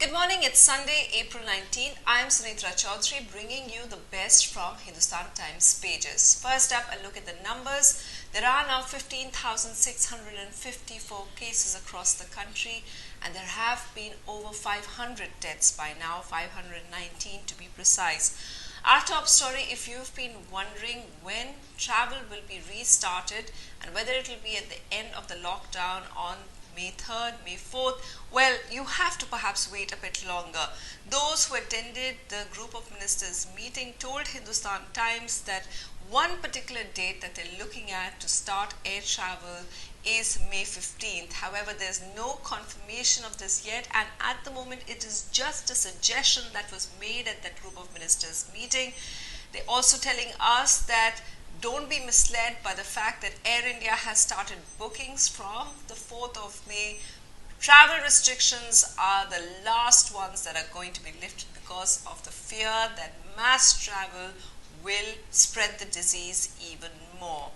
Good morning, it's Sunday, April 19th. I'm Sunetra Choudhury bringing you the best from Hindustan Times pages. First up, a look at the numbers. There are now 15,654 cases across the country and there have been over 500 deaths by now, 519 to be precise. Our top story, if you've been wondering when travel will be restarted and whether it will be at the end of the lockdown on May 3rd, May 4th, well, you have to perhaps wait a bit longer. Those who attended the group of ministers meeting told Hindustan Times that one particular date that they're looking at to start air travel is May 15th. However, there's no confirmation of this yet, and at the moment it is just a suggestion that was made at that group of ministers meeting. They're also telling us that don't be misled by the fact that Air India has started bookings from the 4th of May. Travel restrictions are the last ones that are going to be lifted because of the fear that mass travel will spread the disease even more.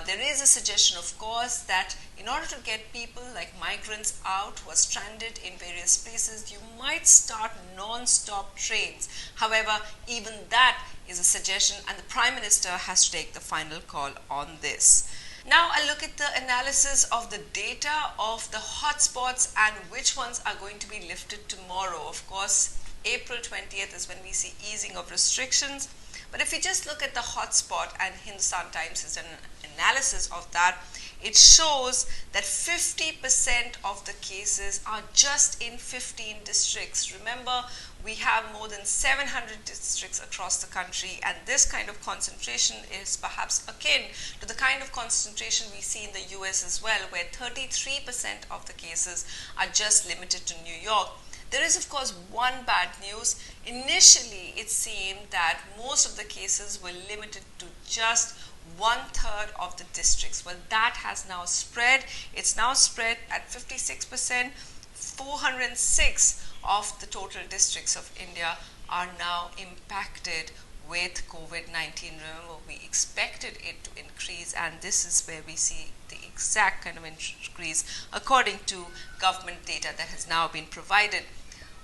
There is a suggestion, of course, that in order to get people like migrants out who are stranded in various places, you might start non-stop trains. However, even that is a suggestion and the Prime Minister has to take the final call on this. Now a look at the analysis of the data of the hotspots and which ones are going to be lifted tomorrow. Of course, April 20th is when we see easing of restrictions. But if we just look at the hotspot, and Hindustan Times has done an analysis of that, it shows that 50% of the cases are just in 15 districts. Remember, we have more than 700 districts across the country, and this kind of concentration is perhaps akin to the kind of concentration we see in the US as well, where 33% of the cases are just limited to New York. There is, of course, one bad news. Initially, it seemed that most of the cases were limited to just 1/3 of the districts. Well, that has now spread. It's now spread at 56%. 406 of the total districts of India are now impacted with COVID-19. Remember, we expected it to increase, and this is where we see the exact kind of increase according to government data that has now been provided.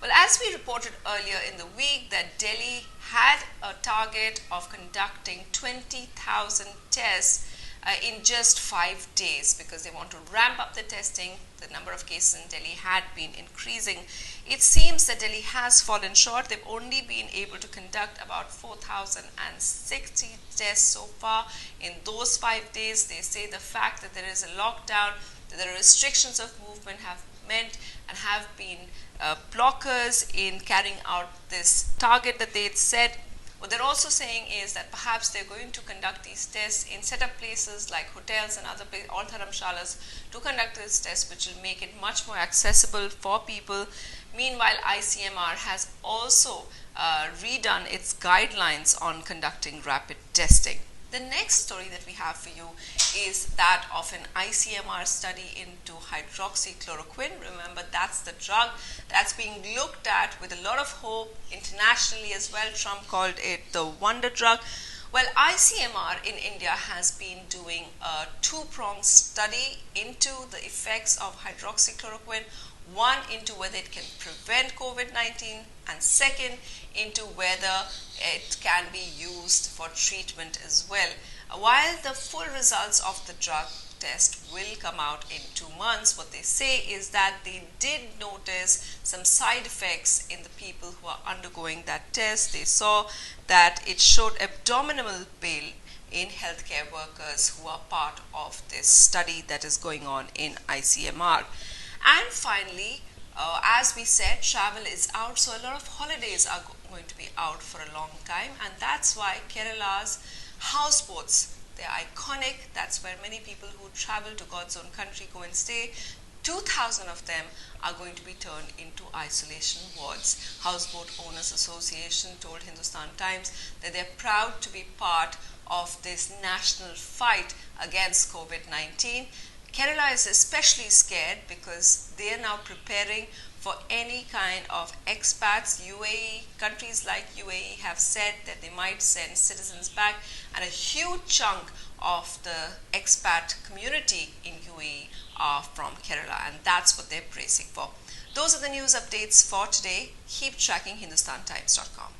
Well, as we reported earlier in the week that Delhi had a target of conducting 20,000 tests in just 5 days because they want to ramp up the testing. The number of cases in Delhi had been increasing. It seems that Delhi has fallen short. They've only been able to conduct about 4,060 tests so far in those 5 days. They say the fact that there is a lockdown, that the restrictions of movement have meant and have been blockers in carrying out this target that they had set. What they're also saying is that perhaps they're going to conduct these tests in set-up places like hotels and other places, all dharamshalas, to conduct these tests, which will make it much more accessible for people. Meanwhile, ICMR has also redone its guidelines on conducting rapid testing. The next story that we have for you is that of an ICMR study into hydroxychloroquine. Remember, that's the drug that's being looked at with a lot of hope internationally as well. Trump called it the wonder drug. Well, ICMR in India has been doing a two-pronged study into the effects of hydroxychloroquine. One, into whether it can prevent COVID-19, and second, into whether it can be used for treatment as well. While the full results of the drug test will come out in 2 months, what they say is that they did notice some side effects in the people who are undergoing that test. They saw that it showed abdominal pain in healthcare workers who are part of this study that is going on in ICMR. And finally, as we said, travel is out, so a lot of holidays are going to be out for a long time, and that's why Kerala's houseboats, they're iconic. That's where many people who travel to God's own country go and stay. 2,000 of them are going to be turned into isolation wards. Houseboat Owners Association told Hindustan Times that they're proud to be part of this national fight against COVID-19. Kerala is especially scared because they are now preparing for any kind of expats. UAE, countries like UAE have said that they might send citizens back, and a huge chunk of the expat community in UAE are from Kerala, and that's what they're bracing for. Those are the news updates for today. Keep tracking HindustanTimes.com.